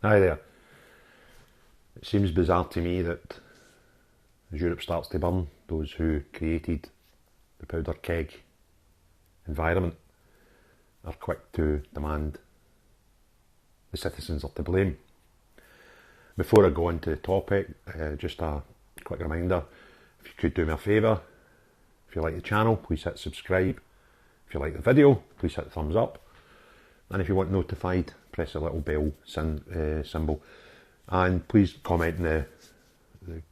Hi there. It seems bizarre to me that as Europe starts to burn, those who created the powder keg environment are quick to demand the citizens are to blame. Before I go into the topic, just a quick reminder, if you could do me a favour, if you like the channel, please hit subscribe. If you like the video, please hit thumbs up. And if you want notified, press the little bell symbol. And please comment in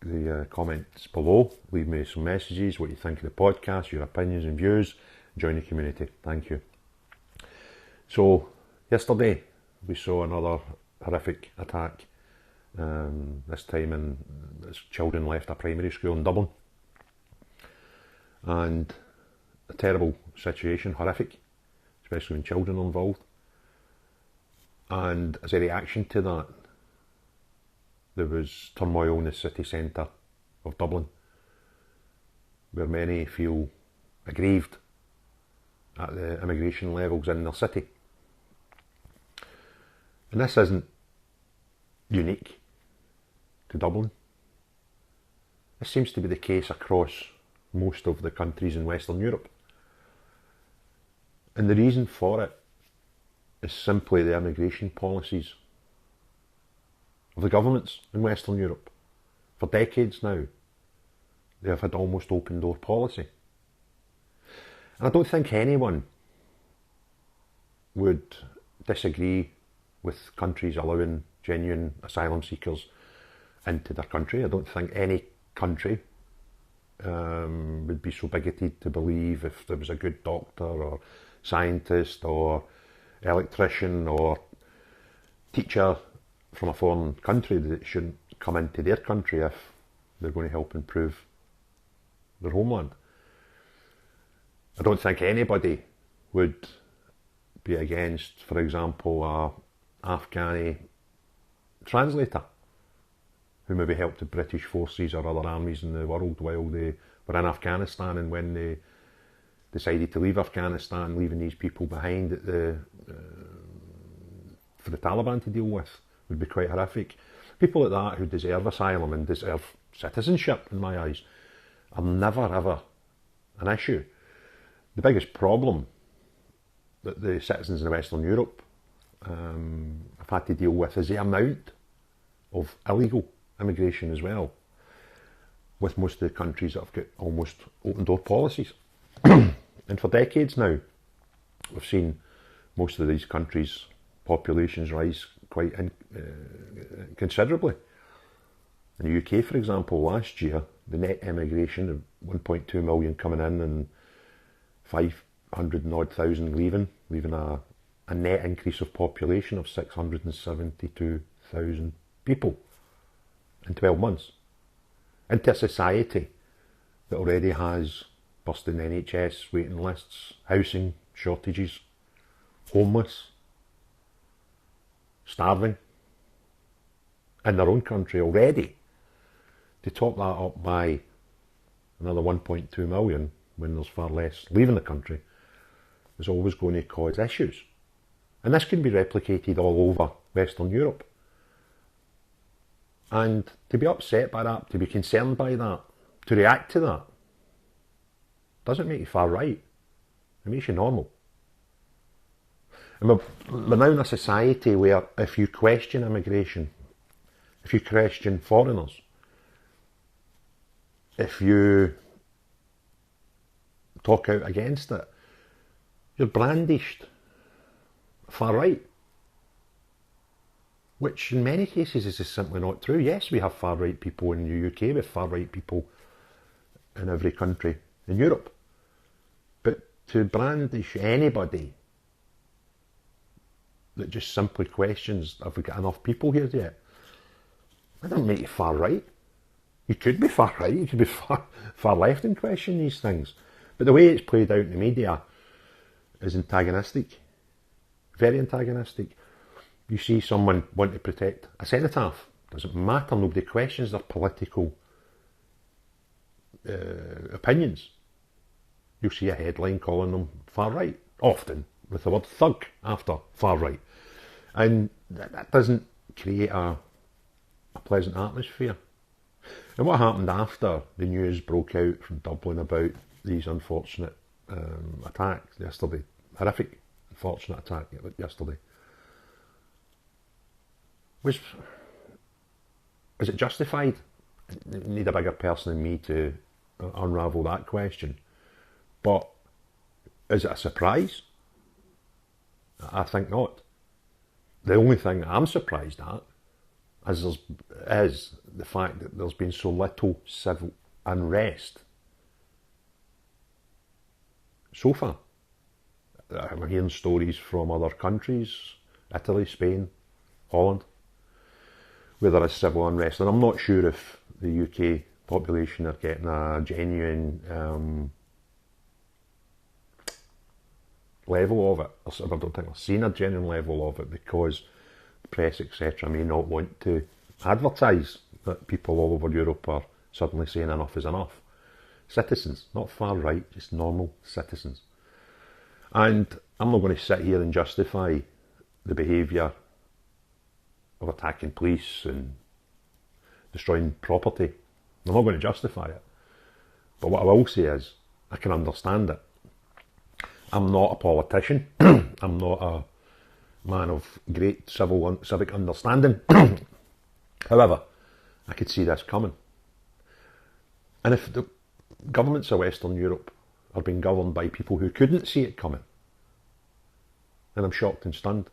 the comments below. Leave me some messages, what you think of the podcast, your opinions and views. Join the community. Thank you. So, yesterday we saw another horrific attack. This time as children left a primary school in Dublin. And a terrible situation, horrific, especially when children are involved. And as a reaction to that, there was turmoil in the city centre of Dublin, where many feel aggrieved at the immigration levels in their city. And this isn't unique to Dublin. This seems to be the case across most of the countries in Western Europe. And the reason for it is simply the immigration policies of the governments in Western Europe. For decades now, they have had almost open door policy. And I don't think anyone would disagree with countries allowing genuine asylum seekers into their country. I don't think any country would be so bigoted to believe if there was a good doctor or scientist or electrician or teacher from a foreign country that it shouldn't come into their country if they're going to help improve their homeland. I don't think anybody would be against, for example, a Afghani translator who maybe helped the British forces or other armies in the world while they were in Afghanistan, and when they decided to leave Afghanistan, leaving these people behind for the Taliban to deal with would be quite horrific. People like that who deserve asylum and deserve citizenship, in my eyes, are never ever an issue. The biggest problem that the citizens in Western Europe have had to deal with is the amount of illegal immigration as well, with most of the countries that have got almost open door policies. And for decades now, we've seen most of these countries' populations rise quite considerably. In the UK, for example, last year, the net immigration of 1.2 million coming in and 500 and odd thousand leaving a net increase of population of 672,000 people in 12 months. Into a society that already has busting NHS waiting lists, housing shortages, homeless, starving in their own country already. To top that up by another 1.2 million when there's far less leaving the country is always going to cause issues. And this can be replicated all over Western Europe. And to be upset by that, to be concerned by that, to react to that, doesn't make you far right. It makes you normal. And we're now in a society where if you question immigration, if you question foreigners, if you talk out against it, you're brandished far right. Which in many cases is just simply not true. Yes, we have far right people in the UK, we have far right people in every country in Europe. But to brandish anybody that just simply questions, have we got enough people here yet? That doesn't make you far right. You could be far right, you could be far left and question these things. But the way it's played out in the media is antagonistic, very antagonistic. You see someone want to protect a cenotaph, doesn't matter, nobody questions their political opinions. You'll see a headline calling them far right, often with the word thug after far right. And that doesn't create a pleasant atmosphere. And what happened after the news broke out from Dublin about these unfortunate attacks yesterday, horrific, unfortunate attack yesterday, was it justified? You need a bigger person than me to unravel that question. But is it a surprise? I think not. The only thing I'm surprised at is the fact that there's been so little civil unrest so far. I'm hearing stories from other countries, Italy, Spain, Holland, where there is civil unrest. And I'm not sure if the UK population are getting a genuine level of it. I don't think I've seen a genuine level of it, because the press, etc., may not want to advertise that people all over Europe are suddenly saying enough is enough. Citizens, not far right, just normal citizens. And I'm not going to sit here and justify the behaviour of attacking police and destroying property. I'm not going to justify it. But what I will say is, I can understand it. I'm not a politician. I'm not a man of great civic understanding. However, I could see this coming. And if the governments of Western Europe are being governed by people who couldn't see it coming, then I'm shocked and stunned.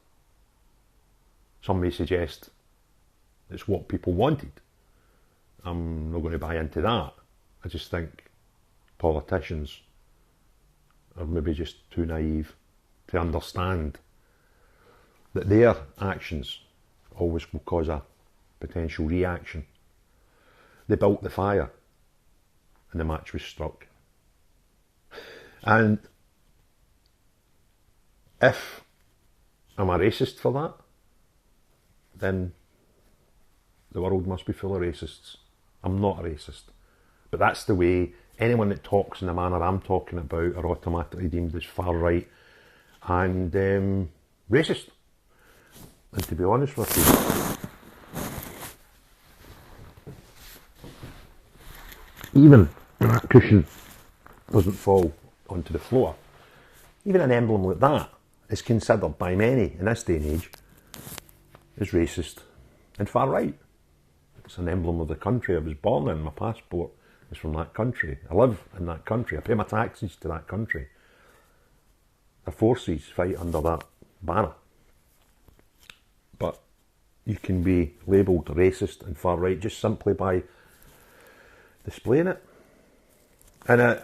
Some may suggest it's what people wanted. I'm not going to buy into that. I just think politicians are maybe just too naive to understand that their actions always will cause a potential reaction. They built the fire and the match was struck. And if I'm a racist for that, then the world must be full of racists. I'm not a racist. But that's the way anyone that talks in the manner I'm talking about are automatically deemed as far right and racist. And to be honest with you, even when that cushion doesn't fall onto the floor, even an emblem like that is considered by many in this day and age as racist and far right. It's an emblem of the country I was born in. My passport is from that country. I live in that country. I pay my taxes to that country. The forces fight under that banner. But you can be labelled racist and far right just simply by displaying it. And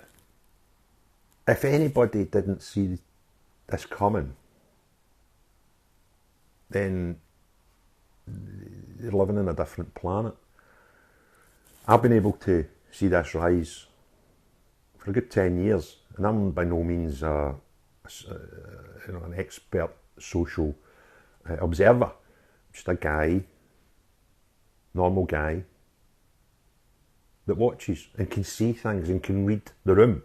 if anybody didn't see this coming, then you're living in a different planet. I've been able to see this rise for a good 10 years, and I'm by no means an expert social observer. Just a guy, normal guy, that watches and can see things and can read the room.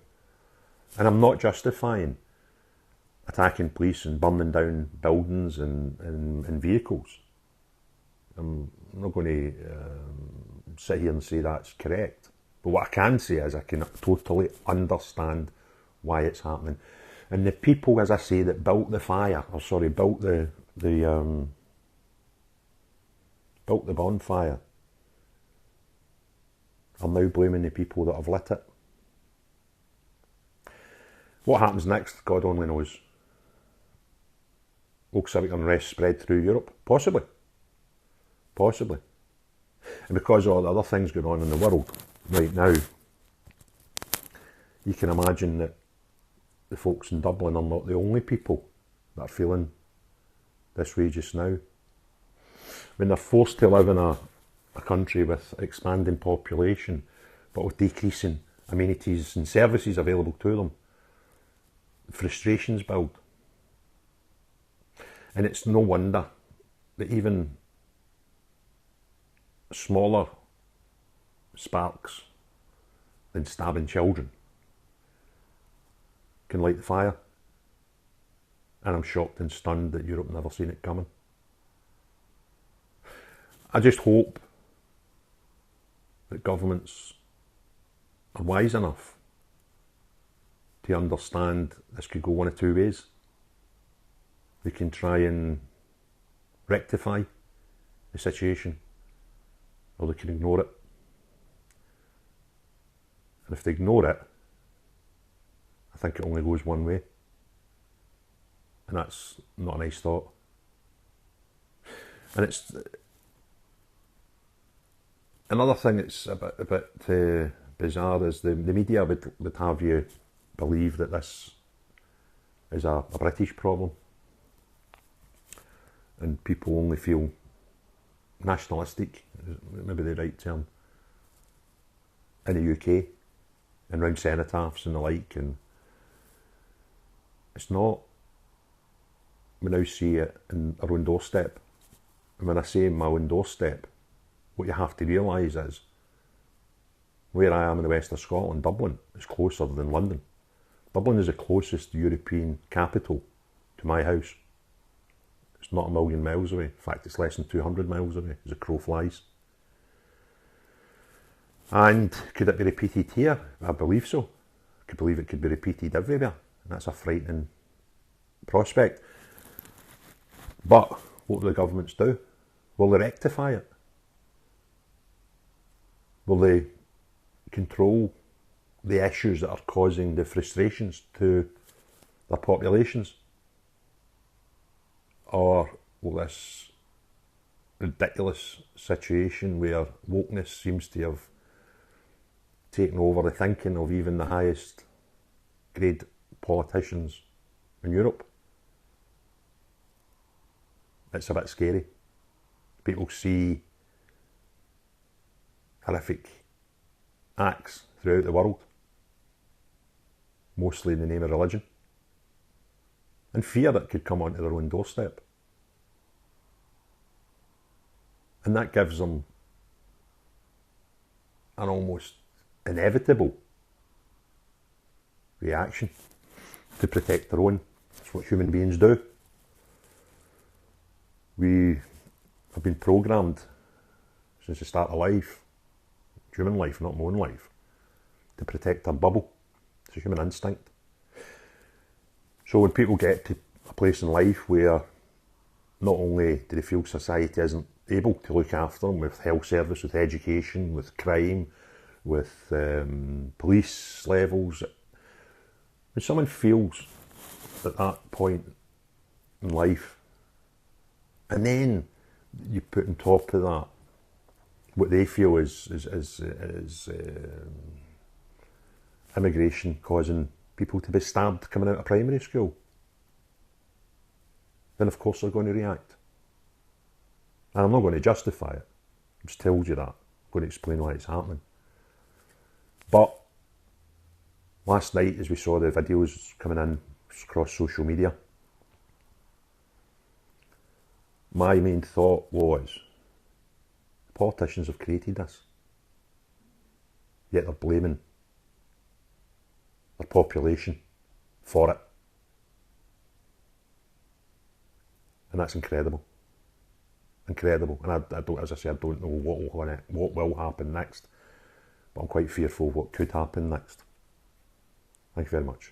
And I'm not justifying attacking police and burning down buildings and vehicles. I'm not going to sit here and say that's correct. But what I can say is I can totally understand why it's happening. And the people, as I say, that built the fire, built the bonfire, are now blaming the people that have lit it. What happens next, God only knows. Will civic unrest spread through Europe? Possibly. Possibly. And because of all the other things going on in the world right now, you can imagine that the folks in Dublin are not the only people that are feeling this way just now. When they're forced to live in a country with expanding population, but with decreasing amenities and services available to them, frustrations build. And it's no wonder that even smaller sparks than stabbing children can light the fire. And I'm shocked and stunned that Europe never seen it coming. I just hope that governments are wise enough to understand this could go one of two ways. They can try and rectify the situation, or they can ignore it. And if they ignore it, I think it only goes one way. And that's not a nice thought. And it's another thing that's a bit bizarre is the media would have you believe that this is a British problem, and people only feel nationalistic, maybe the right term, in the UK and round cenotaphs and the like, and it's not. We now see it in our own doorstep. And when I say my own doorstep, what you have to realise is where I am in the west of Scotland, Dublin is closer than London. Dublin is the closest European capital to my house. It's not a million miles away. In fact, it's less than 200 miles away as a crow flies. And could it be repeated here? I believe so. I could believe it could be repeated everywhere. And that's a frightening prospect. But what will the governments do? Will they rectify it? Will they control the issues that are causing the frustrations to their populations? Or will this ridiculous situation where wokeness seems to have taken over the thinking of even the highest grade politicians in Europe? It's a bit scary. People see horrific acts throughout the world, mostly in the name of religion, and fear that could come onto their own doorstep. And that gives them an almost inevitable reaction to protect their own. That's what human beings do. We have been programmed since the start of life, human life, not my own life, to protect our bubble. It's a human instinct. So when people get to a place in life where not only do they feel society isn't able to look after them with health service, with education, with crime, with police levels, when someone feels at that point in life, and then you put on top of that what they feel is immigration causing people to be stabbed coming out of primary school, then of course they're going to react. And I'm not going to justify it. I've just told you that. I'm going to explain why it's happening. But last night, as we saw the videos coming in across social media, my main thought was, politicians have created this, yet they're blaming their population for it. And that's incredible. Incredible. And I don't, as I say, I don't know what will happen next, but I'm quite fearful of what could happen next. Thank you very much.